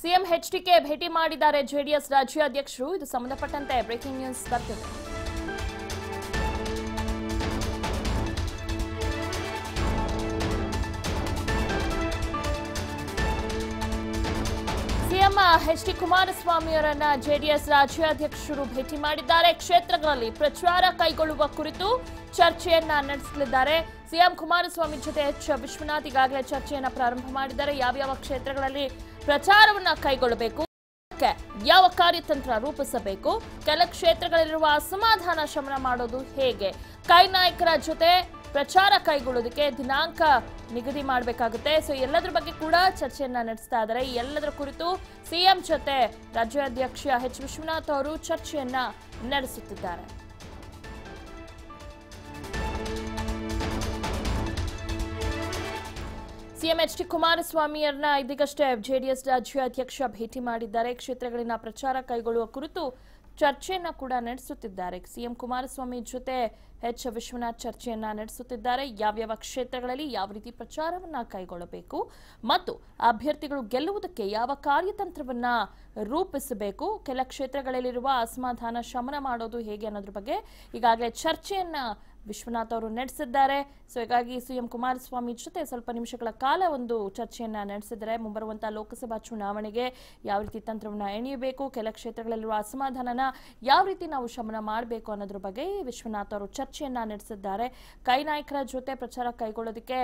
CM HDK ಭೇಟಿ ಮಾಡಿದ್ದಾರೆ JDS ರಾಜ್ಯಾಧ್ಯಕ್ಷರು. ಇದು ಸಂಬಂಧಪಟ್ಟಂತೆ ಬ್ರೇಕಿಂಗ್ ನ್ಯೂಸ್ ಬರ್ತಿದೆ. ಸಿಎಂ ಎಚ್ಡಿ ಕುಮಾರಸ್ವಾಮಿ ಅವರನ್ನ ಜೆಡಿಎಸ್ ರಾಜ್ಯಾಧ್ಯಕ್ಷರು ಭೇಟಿ ಮಾಡಿದ್ದಾರೆ. ಕ್ಷೇತ್ರಗಳಲ್ಲಿ ಪ್ರಚಾರ ಕೈಗೊಳ್ಳುವ ಕುರಿತು ಚರ್ಚೆಯನ್ನ ನಡೆಸಲಿದ್ದಾರೆ. ಸಿಎಂ ಕುಮಾರಸ್ವಾಮಿ ಜೊತೆ ಎಚ್ ವಿಶ್ವನಾಥ್ ಈಗಾಗಲೇ ಚರ್ಚೆಯನ್ನ ಪ್ರಾರಂಭ ಮಾಡಿದ್ದಾರೆ. ಯಾವ್ಯಾವ ಕ್ಷೇತ್ರಗಳಲ್ಲಿ ಪ್ರಚಾರವನ್ನ ಕೈಗೊಳ್ಳಬೇಕು, ಯಾವ ಕಾರ್ಯತಂತ್ರ ರೂಪಿಸಬೇಕು, ಕೆಲ ಕ್ಷೇತ್ರಗಳಲ್ಲಿರುವ ಅಸಮಾಧಾನ ಶಮನ ಮಾಡೋದು ಹೇಗೆ, ಕೈ ನಾಯಕರ ಜೊತೆ ಪ್ರಚಾರ ಕೈಗೊಳ್ಳೋದಕ್ಕೆ ದಿನಾಂಕ ನಿಗದಿ ಮಾಡಬೇಕಾಗುತ್ತೆ. ಸೊ ಎಲ್ಲದರ ಬಗ್ಗೆ ಕೂಡ ಚರ್ಚೆಯನ್ನ ನಡೆಸ್ತಾ ಇದ್ದಾರೆ. ಎಲ್ಲದರ ಕುರಿತು ಸಿಎಂ ಜೊತೆ ರಾಜ್ಯಾಧ್ಯಕ್ಷ ಎಚ್ ವಿಶ್ವನಾಥ್ ಅವರು ಚರ್ಚೆಯನ್ನ ನಡೆಸುತ್ತಿದ್ದಾರೆ. ಸಿಎಂ ಎಚ್ ಡಿ ಕುಮಾರಸ್ವಾಮಿಯರನ್ನ ಇದೀಗಷ್ಟೇ ಜೆಡಿಎಸ್ ರಾಜ್ಯಾಧ್ಯಕ್ಷ ಭೇಟಿ ಮಾಡಿದ್ದಾರೆ. ಕ್ಷೇತ್ರಗಳಿನ ಪ್ರಚಾರ ಕೈಗೊಳ್ಳುವ ಕುರಿತು ಚರ್ಚೆಯನ್ನ ಕೂಡ ನಡೆಸುತ್ತಿದ್ದಾರೆ. ಸಿಎಂ ಕುಮಾರಸ್ವಾಮಿ ಜೊತೆ ಎಚ್ ವಿಶ್ವನಾಥ್ ಚರ್ಚೆಯನ್ನ ನಡೆಸುತ್ತಿದ್ದಾರೆ. ಯಾವ್ಯಾವ ಕ್ಷೇತ್ರಗಳಲ್ಲಿ ಯಾವ ರೀತಿ ಪ್ರಚಾರವನ್ನ ಕೈಗೊಳ್ಳಬೇಕು ಮತ್ತು ಅಭ್ಯರ್ಥಿಗಳು ಗೆಲ್ಲುವುದಕ್ಕೆ ಯಾವ ಕಾರ್ಯತಂತ್ರವನ್ನ ರೂಪಿಸಬೇಕು, ಕೆಲ ಕ್ಷೇತ್ರಗಳಲ್ಲಿರುವ ಅಸಮಾಧಾನ ಶಮನ ಮಾಡೋದು ಹೇಗೆ ಅನ್ನೋದ್ರ ಬಗ್ಗೆ ಈಗಾಗಲೇ ಚರ್ಚೆಯನ್ನ ವಿಶ್ವನಾಥ್ ಅವರು ನಡೆಸಿದ್ದಾರೆ. ಸೊ ಹೀಗಾಗಿ ಸಿಎಂ ಕುಮಾರಸ್ವಾಮಿ ಜೊತೆ ಸ್ವಲ್ಪ ನಿಮಿಷಗಳ ಕಾಲ ಒಂದು ಚರ್ಚೆಯನ್ನ ನಡೆಸಿದರೆ ಮುಂಬರುವಂತಹ ಲೋಕಸಭಾ ಚುನಾವಣೆಗೆ ಯಾವ ರೀತಿ ತಂತ್ರವನ್ನ ಎಣೆಯಬೇಕು, ಕೆಲ ಕ್ಷೇತ್ರಗಳಲ್ಲಿರುವ ಅಸಮಾಧಾನನ ಯಾವ ರೀತಿ ನಾವು ಶಮನ ಮಾಡಬೇಕು ಅನ್ನೋದ್ರ ಬಗ್ಗೆ ವಿಶ್ವನಾಥ್ ಅವರು ಚರ್ಚೆಯನ್ನ ನಡೆಸಿದ್ದಾರೆ. ಕೈ ನಾಯಕರ ಜೊತೆ ಪ್ರಚಾರ ಕೈಗೊಳ್ಳೋದಕ್ಕೆ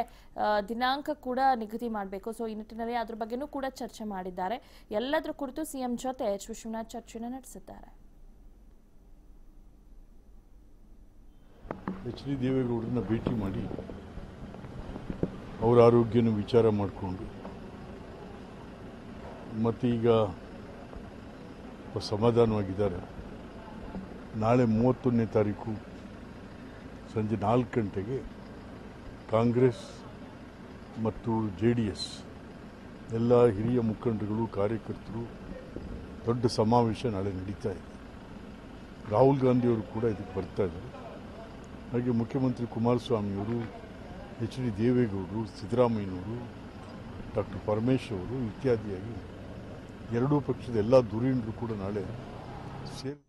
ದಿನಾಂಕ ಕೂಡ ನಿಗದಿ ಮಾಡಬೇಕು. ಸೊ ಈ ನಿಟ್ಟಿನಲ್ಲಿ ಅದ್ರ ಬಗ್ಗೆನೂ ಕೂಡ ಚರ್ಚೆ ಮಾಡಿದ್ದಾರೆ. ಎಲ್ಲದರ ಕುರಿತು ಸಿಎಂ ಜೊತೆ ಎಚ್ ವಿಶ್ವನಾಥ್ ಚರ್ಚೆಯನ್ನ ನಡೆಸಿದ್ದಾರೆ. ಎಚ್ ಡಿ ದೇವೇಗೌಡರನ್ನ ಭೇಟಿ ಮಾಡಿ ಅವರ ಆರೋಗ್ಯನ ವಿಚಾರ ಮಾಡಿಕೊಂಡು ಮತ್ತು ಈಗ ಸಮಾಧಾನವಾಗಿದ್ದಾರೆ. ನಾಳೆ 31ನೇ ತಾರೀಕು ಸಂಜೆ 4 ಗಂಟೆಗೆ ಕಾಂಗ್ರೆಸ್ ಮತ್ತು JDS ಎಲ್ಲ ಹಿರಿಯ ಮುಖಂಡರುಗಳು ಕಾರ್ಯಕರ್ತರು ದೊಡ್ಡ ಸಮಾವೇಶ ನಾಳೆ ನಡೀತಾ ಇದೆ. ರಾಹುಲ್ ಗಾಂಧಿಯವರು ಕೂಡ ಇದಕ್ಕೆ ಬರ್ತಾ ಇದ್ದಾರೆ. ಹಾಗೆ ಮುಖ್ಯಮಂತ್ರಿ ಕುಮಾರಸ್ವಾಮಿಯವರು, ಎಚ್ ಡಿ ದೇವೇಗೌಡರು, ಸಿದ್ದರಾಮಯ್ಯನವರು, ಡಾಕ್ಟರ್ ಪರಮೇಶ್ವರ್ ಅವರು ಇತ್ಯಾದಿಯಾಗಿ ಎರಡೂ ಪಕ್ಷದ ಎಲ್ಲ ಧುರೀಣರು ಕೂಡ ನಾಳೆ ಸೇರಿ